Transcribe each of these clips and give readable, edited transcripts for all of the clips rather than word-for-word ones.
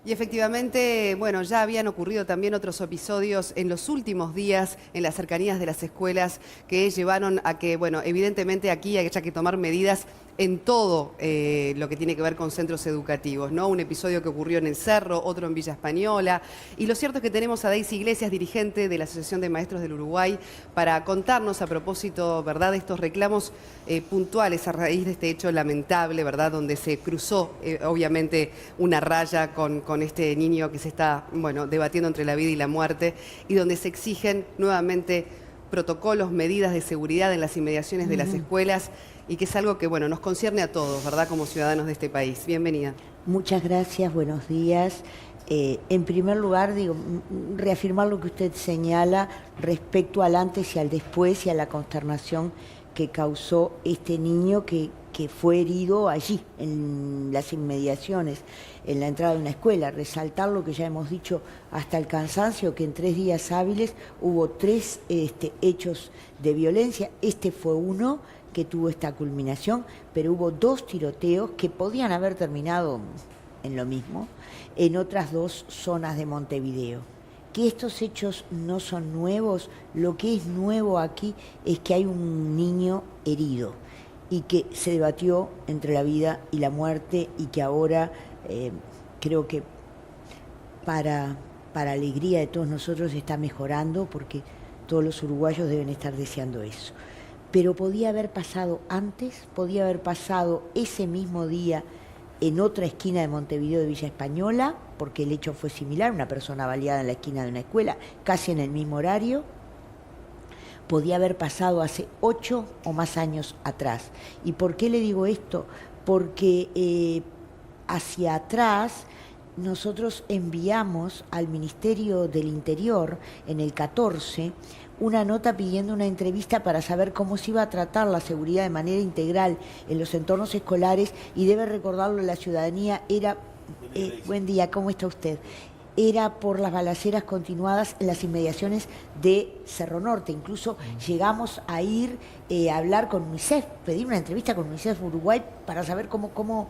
Y efectivamente, bueno, ya habían ocurrido también otros episodios en los últimos días en las cercanías de las escuelas que llevaron a que, bueno, evidentemente aquí haya que tomar medidas en todo lo que tiene que ver con centros educativos, ¿no? Un episodio que ocurrió en el Cerro, otro en Villa Española. Y lo cierto es que tenemos a Daisy Iglesias, dirigente de la Asociación de Maestros del Uruguay, para contarnos a propósito, ¿verdad?, de estos reclamos puntuales a raíz de este hecho lamentable, ¿verdad?, donde se cruzó, obviamente, una raya con este niño que se está, bueno, debatiendo entre la vida y la muerte, y donde se exigen nuevamente protocolos, medidas de seguridad en las inmediaciones de las escuelas, y que es algo que, bueno, nos concierne a todos, ¿verdad?, como ciudadanos de este país. Bienvenida. Muchas gracias, buenos días. En primer lugar, digo, reafirmar lo que usted señala respecto al antes y al después y a la consternación que causó este niño que fue herido allí, en las inmediaciones, en la entrada de una escuela. Resaltar lo que ya hemos dicho hasta el cansancio, que en 3 días hábiles hubo 3 hechos de violencia. Este fue uno que tuvo esta culminación, pero hubo 2 tiroteos que podían haber terminado en lo mismo, en otras 2 zonas de Montevideo. Que estos hechos no son nuevos, lo que es nuevo aquí es que hay un niño herido y que se debatió entre la vida y la muerte, y que ahora creo que para alegría de todos nosotros está mejorando, porque todos los uruguayos deben estar deseando eso. Pero podía haber pasado antes, podía haber pasado ese mismo día en otra esquina de Montevideo de Villa Española, porque el hecho fue similar, una persona baleada en la esquina de una escuela, casi en el mismo horario. Podía haber pasado hace 8 o más años atrás. ¿Y por qué le digo esto? Porque hacia atrás nosotros enviamos al Ministerio del Interior en el 14 una nota pidiendo una entrevista para saber cómo se iba a tratar la seguridad de manera integral en los entornos escolares, y debe recordarlo la ciudadanía, era... buen día, ¿cómo está usted? Era por las balaceras continuadas en las inmediaciones de Cerro Norte. Incluso llegamos a ir a hablar con UNICEF, pedir una entrevista con UNICEF Uruguay para saber cómo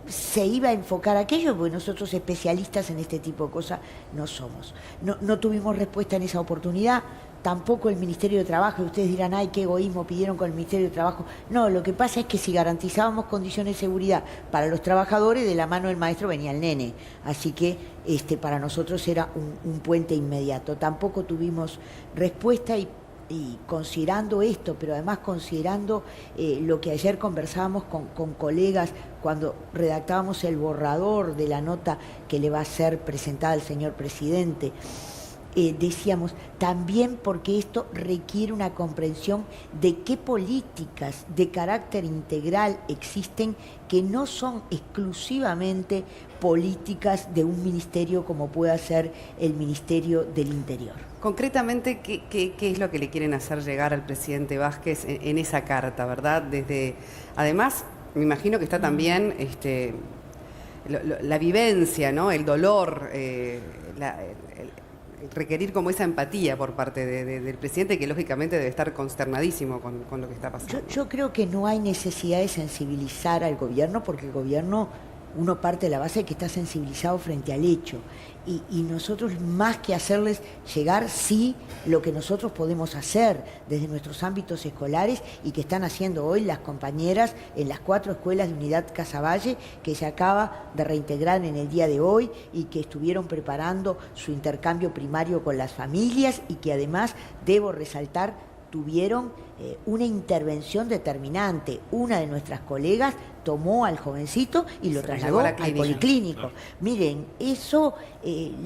se iba a enfocar aquello, porque nosotros especialistas en este tipo de cosas no somos. No tuvimos respuesta en esa oportunidad. Tampoco el Ministerio de Trabajo, y ustedes dirán, ay, qué egoísmo pidieron con el Ministerio de Trabajo. No, lo que pasa es que si garantizábamos condiciones de seguridad para los trabajadores, de la mano del maestro venía el nene. Así que para nosotros era un puente inmediato. Tampoco tuvimos respuesta, y considerando esto, pero además considerando lo que ayer conversábamos con colegas cuando redactábamos el borrador de la nota que le va a ser presentada al señor presidente, decíamos también porque esto requiere una comprensión de qué políticas de carácter integral existen, que no son exclusivamente políticas de un ministerio como pueda ser el Ministerio del Interior. Concretamente, ¿qué es lo que le quieren hacer llegar al presidente Vázquez en esa carta, verdad? Además, me imagino que está también la vivencia, ¿no?, el dolor, requerir como esa empatía por parte del presidente, que lógicamente debe estar consternadísimo con lo que está pasando. Yo creo que no hay necesidad de sensibilizar al gobierno, porque el gobierno, uno parte de la base de que está sensibilizado frente al hecho, y nosotros, más que hacerles llegar, sí, lo que nosotros podemos hacer desde nuestros ámbitos escolares, y que están haciendo hoy las compañeras en las 4 escuelas de Unidad Casaballe, que se acaba de reintegrar en el día de hoy, y que estuvieron preparando su intercambio primario con las familias, y que además, debo resaltar, tuvieron una intervención determinante. Una de nuestras colegas tomó al jovencito y lo trasladó al policlínico. Miren, eso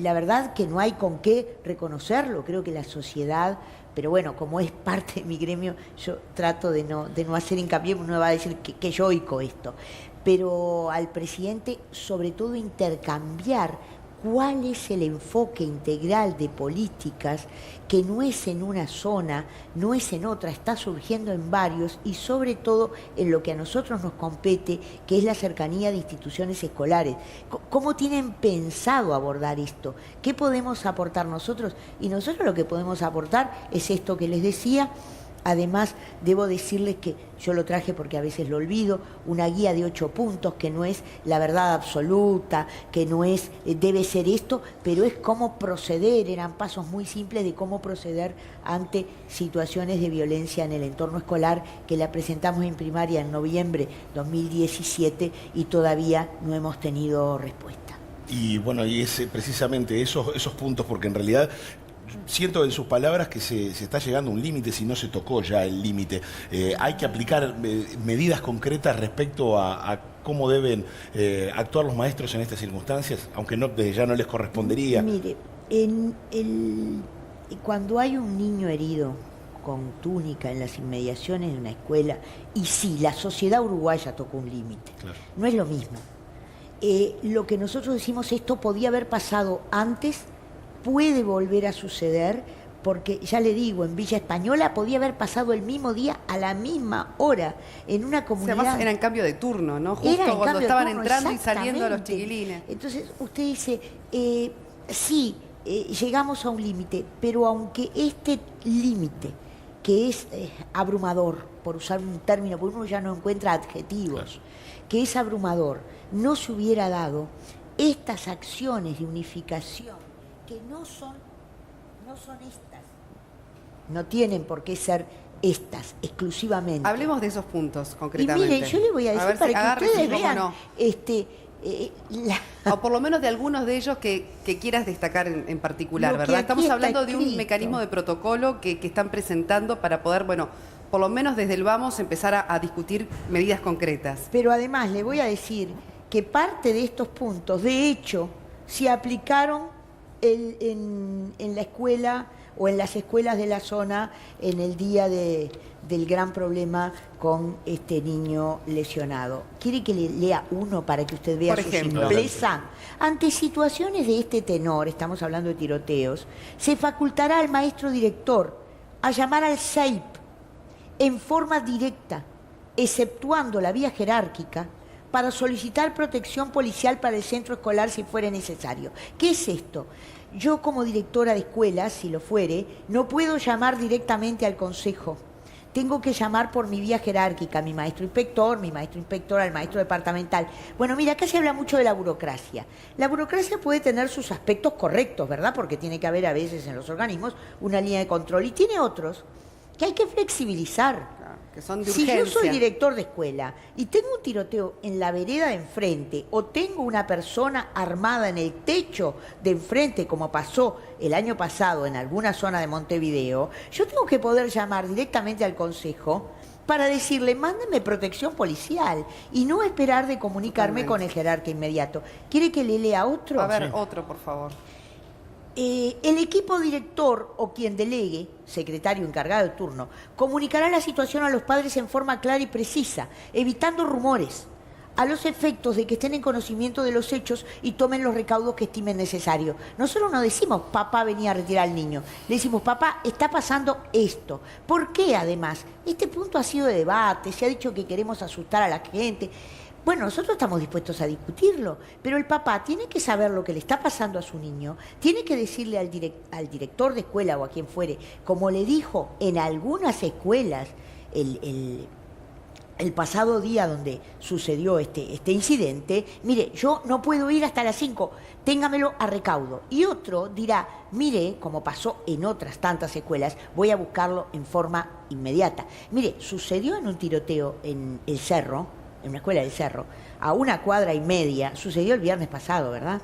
la verdad que no hay con qué reconocerlo. Creo que la sociedad, pero bueno, como es parte de mi gremio, yo trato de no hacer hincapié, porque no me va a decir que yo oigo esto. Pero al presidente, sobre todo, intercambiar cuál es el enfoque integral de políticas, que no es en una zona, no es en otra, está surgiendo en varios, y sobre todo en lo que a nosotros nos compete, que es la cercanía de instituciones escolares. ¿Cómo tienen pensado abordar esto? ¿Qué podemos aportar nosotros? Y nosotros lo que podemos aportar es esto que les decía, Además, debo decirles que yo lo traje porque a veces lo olvido, una guía de 8 puntos que no es la verdad absoluta, que no es debe ser esto, pero es cómo proceder, eran pasos muy simples de cómo proceder ante situaciones de violencia en el entorno escolar, que la presentamos en primaria en noviembre 2017 y todavía no hemos tenido respuesta. Y bueno, y es precisamente esos puntos, porque en realidad siento en sus palabras que se está llegando a un límite, si no se tocó ya el límite. Hay que aplicar medidas concretas respecto a cómo deben actuar los maestros en estas circunstancias, aunque no, ya no les correspondería. Mire, cuando hay un niño herido con túnica en las inmediaciones de una escuela, y sí, la sociedad uruguaya tocó un límite, claro, no es lo mismo. Lo que nosotros decimos, esto podía haber pasado antes, puede volver a suceder, porque ya le digo, en Villa Española podía haber pasado el mismo día a la misma hora, en una comunidad... Además era en cambio de turno, ¿no? Justo cuando estaban entrando y saliendo los chiquilines. Entonces usted dice, sí, llegamos a un límite, pero aunque este límite, que es abrumador, por usar un término, porque uno ya no encuentra adjetivos, claro, que es abrumador, no se hubiera dado, estas acciones de unificación, que no son estas, no tienen por qué ser estas exclusivamente. Hablemos de esos puntos concretamente. Y miren, yo le voy a decir para que ustedes vean, no. O por lo menos de algunos de ellos que quieras destacar en particular, ¿verdad? Estamos hablando de un mecanismo de protocolo que están presentando para poder, bueno, por lo menos desde el vamos empezar a discutir medidas concretas. Pero además le voy a decir que parte de estos puntos, de hecho, se aplicaron en la escuela o en las escuelas de la zona en el día del gran problema con este niño lesionado. ¿Quiere que le lea uno para que usted vea su simpleza? Ante situaciones de este tenor, estamos hablando de tiroteos, se facultará al maestro director a llamar al CEIP en forma directa, exceptuando la vía jerárquica, para solicitar protección policial para el centro escolar si fuera necesario. ¿Qué es esto? Yo como directora de escuela, si lo fuere, no puedo llamar directamente al consejo. Tengo que llamar por mi vía jerárquica, mi maestro inspector al maestro departamental. Bueno, mira, acá se habla mucho de la burocracia. La burocracia puede tener sus aspectos correctos, ¿verdad? Porque tiene que haber a veces en los organismos una línea de control y tiene otros que hay que flexibilizar. Que son de urgencia. Si yo soy director de escuela y tengo un tiroteo en la vereda de enfrente o tengo una persona armada en el techo de enfrente, como pasó el año pasado en alguna zona de Montevideo, yo tengo que poder llamar directamente al consejo para decirle, mándeme protección policial y no esperar de comunicarme con el jerarca inmediato. ¿Quiere que le lea otro? A ver, otro, por favor. El equipo director o quien delegue, secretario encargado de turno, comunicará la situación a los padres en forma clara y precisa, evitando rumores, a los efectos de que estén en conocimiento de los hechos y tomen los recaudos que estimen necesarios. Nosotros no decimos, papá venía a retirar al niño, le decimos, papá, está pasando esto. ¿Por qué además? Este punto ha sido de debate, se ha dicho que queremos asustar a la gente. Bueno, nosotros estamos dispuestos a discutirlo, pero el papá tiene que saber lo que le está pasando a su niño, tiene que decirle al director de escuela o a quien fuere, como le dijo en algunas escuelas el pasado día donde sucedió este incidente, mire, yo no puedo ir hasta las 5, téngamelo a recaudo. Y otro dirá, mire, como pasó en otras tantas escuelas, voy a buscarlo en forma inmediata. Mire, sucedió en un tiroteo en el Cerro, en una escuela del Cerro, a 1,5 cuadras, sucedió el viernes pasado, ¿verdad?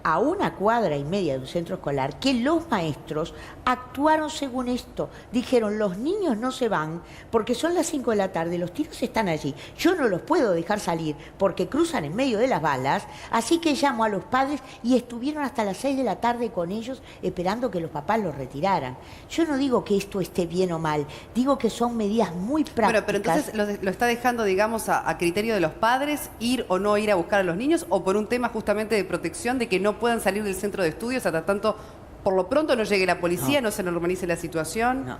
A 1,5 cuadras de un centro escolar, que los maestros actuaron según esto. Dijeron, los niños no se van porque son las 5 de la tarde, los tiros están allí. Yo no los puedo dejar salir porque cruzan en medio de las balas, así que llamo a los padres y estuvieron hasta las 6 de la tarde con ellos esperando que los papás los retiraran. Yo no digo que esto esté bien o mal, digo que son medidas muy prácticas. Bueno, pero entonces lo está dejando, digamos, a criterio de los padres ir o no ir a buscar a los niños, o por un tema justamente de protección, de que no puedan salir del centro de estudios hasta tanto, por lo pronto, no llegue la policía, no se normalice la situación. No,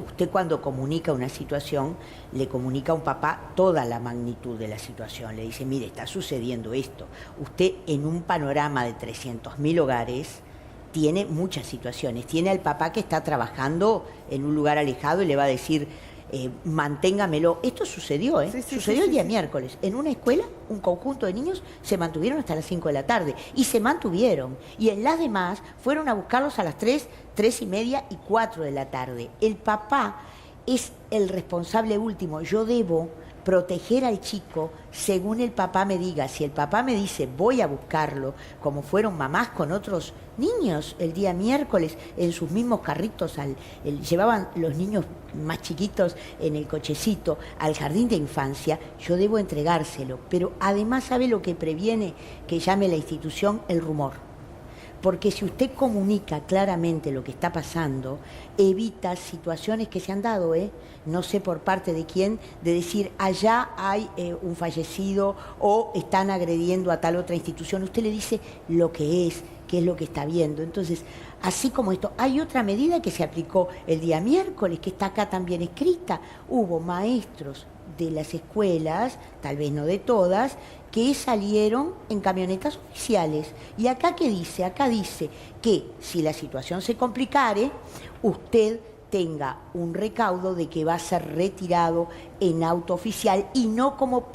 usted cuando comunica una situación, le comunica a un papá toda la magnitud de la situación. Le dice, mire, está sucediendo esto. Usted en un panorama de 300.000 hogares, tiene muchas situaciones. Tiene al papá que está trabajando en un lugar alejado y le va a decir, manténgamelo. Esto sucedió, sucedió el día miércoles. En una escuela, un conjunto de niños se mantuvieron hasta las 5 de la tarde. Y se mantuvieron. Y en las demás fueron a buscarlos a las 3, 3:30 y 4 de la tarde. El papá es el responsable último. Yo debo proteger al chico según el papá me diga. Si el papá me dice voy a buscarlo, como fueron mamás con otros niños el día miércoles en sus mismos carritos, llevaban los niños más chiquitos en el cochecito al jardín de infancia, yo debo entregárselo. Pero además, ¿sabe lo que previene que llame la institución? El rumor. Porque si usted comunica claramente lo que está pasando, evita situaciones que se han dado, no sé por parte de quién, de decir allá hay un fallecido o están agrediendo a tal otra institución. Usted le dice lo que es, qué es lo que está viendo. Entonces, así como esto, hay otra medida que se aplicó el día miércoles, que está acá también escrita. Hubo maestros de las escuelas, tal vez no de todas, que salieron en camionetas oficiales. ¿Y acá qué dice? Acá dice que si la situación se complicare, usted tenga un recaudo de que va a ser retirado en auto oficial y no como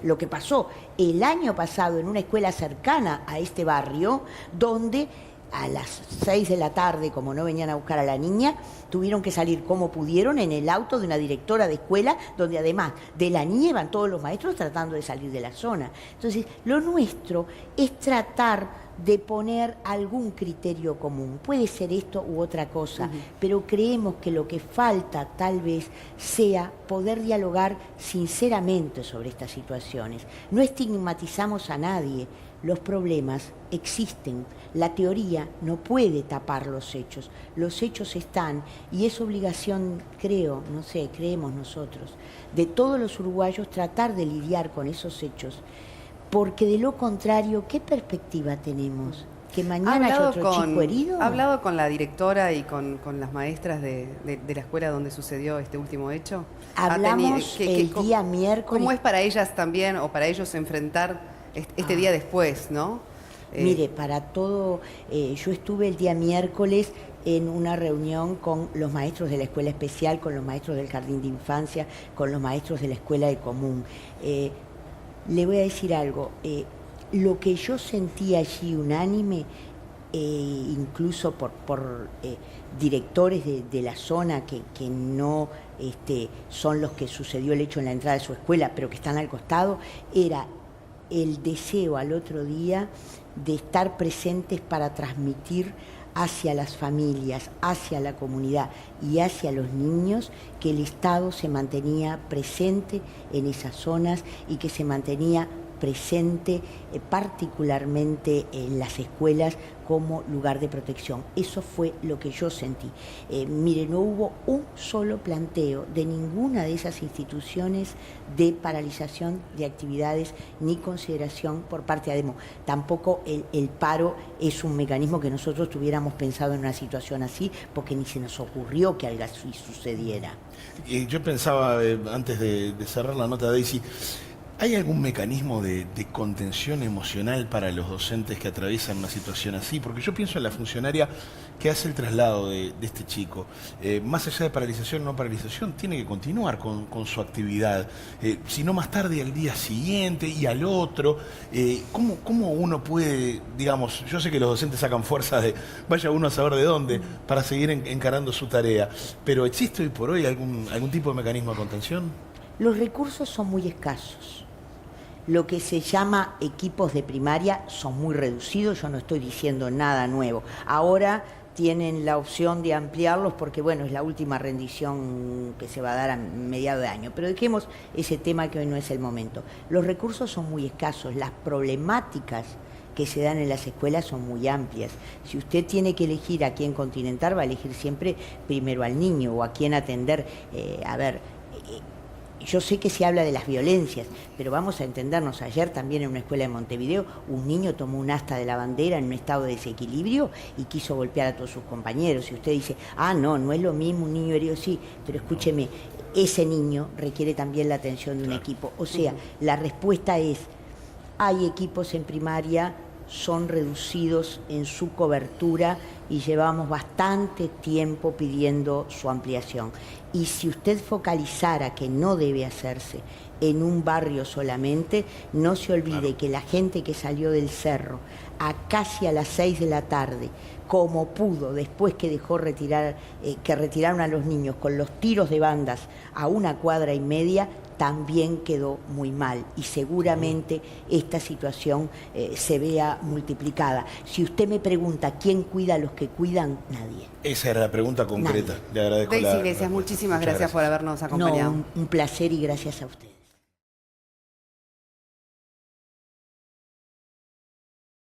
lo que pasó el año pasado en una escuela cercana a este barrio, donde a las 6 de la tarde, como no venían a buscar a la niña, tuvieron que salir como pudieron en el auto de una directora de escuela, donde además de la niña iban todos los maestros tratando de salir de la zona. Entonces, lo nuestro es tratar de poner algún criterio común. Puede ser esto u otra cosa, pero creemos que lo que falta tal vez sea poder dialogar sinceramente sobre estas situaciones. No estigmatizamos a nadie. Los problemas existen. La teoría no puede tapar los hechos. Los hechos están y es obligación, creemos nosotros, de todos los uruguayos tratar de lidiar con esos hechos. Porque de lo contrario, ¿qué perspectiva tenemos? ¿Que mañana hay otro chico herido? ¿Ha hablado con la directora y con las maestras de la escuela donde sucedió este último hecho? Hablamos el día miércoles. ¿Cómo es para ellas también o para ellos enfrentar este día después, no? Mire, para todo, yo estuve el día miércoles en una reunión con los maestros de la escuela especial, con los maestros del jardín de infancia, con los maestros de la escuela de común. Le voy a decir algo, lo que yo sentí allí unánime, incluso por directores de la zona que no son los que sucedió el hecho en la entrada de su escuela, pero que están al costado, era el deseo al otro día de estar presentes para transmitir hacia las familias, hacia la comunidad y hacia los niños que el Estado se mantenía presente en esas zonas y que se mantenía presente particularmente en las escuelas como lugar de protección. Eso fue lo que yo sentí. Mire, no hubo un solo planteo de ninguna de esas instituciones de paralización de actividades ni consideración por parte de ADEMO. Tampoco el paro es un mecanismo que nosotros tuviéramos pensado en una situación así, porque ni se nos ocurrió que algo así sucediera. Yo pensaba, antes de cerrar la nota, Daisy, ¿hay algún mecanismo de contención emocional para los docentes que atraviesan una situación así? Porque yo pienso en la funcionaria que hace el traslado de este chico. Más allá de paralización o no paralización, tiene que continuar con su actividad. Si no más tarde, al día siguiente y al otro. ¿Cómo uno puede, digamos, yo sé que los docentes sacan fuerza de vaya uno a saber de dónde para seguir encarando su tarea, pero ¿existe hoy por hoy algún tipo de mecanismo de contención? Los recursos son muy escasos. Lo que se llama equipos de primaria son muy reducidos, yo no estoy diciendo nada nuevo. Ahora tienen la opción de ampliarlos porque, bueno, es la última rendición que se va a dar a mediados de año. Pero dejemos ese tema que hoy no es el momento. Los recursos son muy escasos, las problemáticas que se dan en las escuelas son muy amplias. Si usted tiene que elegir a quién continentar, va a elegir siempre primero al niño o a quién atender. Yo sé que se habla de las violencias, pero vamos a entendernos. Ayer también en una escuela de Montevideo, un niño tomó un asta de la bandera en un estado de desequilibrio y quiso golpear a todos sus compañeros. Y usted dice, no es lo mismo un niño herido, sí, pero escúcheme, ese niño requiere también la atención de un equipo. O sea, la respuesta es, hay equipos en primaria son reducidos en su cobertura y llevamos bastante tiempo pidiendo su ampliación. Y si usted focalizara que no debe hacerse en un barrio solamente, no se olvide que la gente que salió del cerro casi a las 6 de la tarde, como pudo, después que dejó que retiraron a los niños con los tiros de bandas a 1,5 cuadras, también quedó muy mal y seguramente esta situación se vea multiplicada. Si usted me pregunta quién cuida a los que cuidan, nadie. Esa era la pregunta concreta. Nadie. Le agradezco Daisy la Iglesias, respuesta. muchísimas Muchas gracias por habernos acompañado. No, un placer y gracias a usted.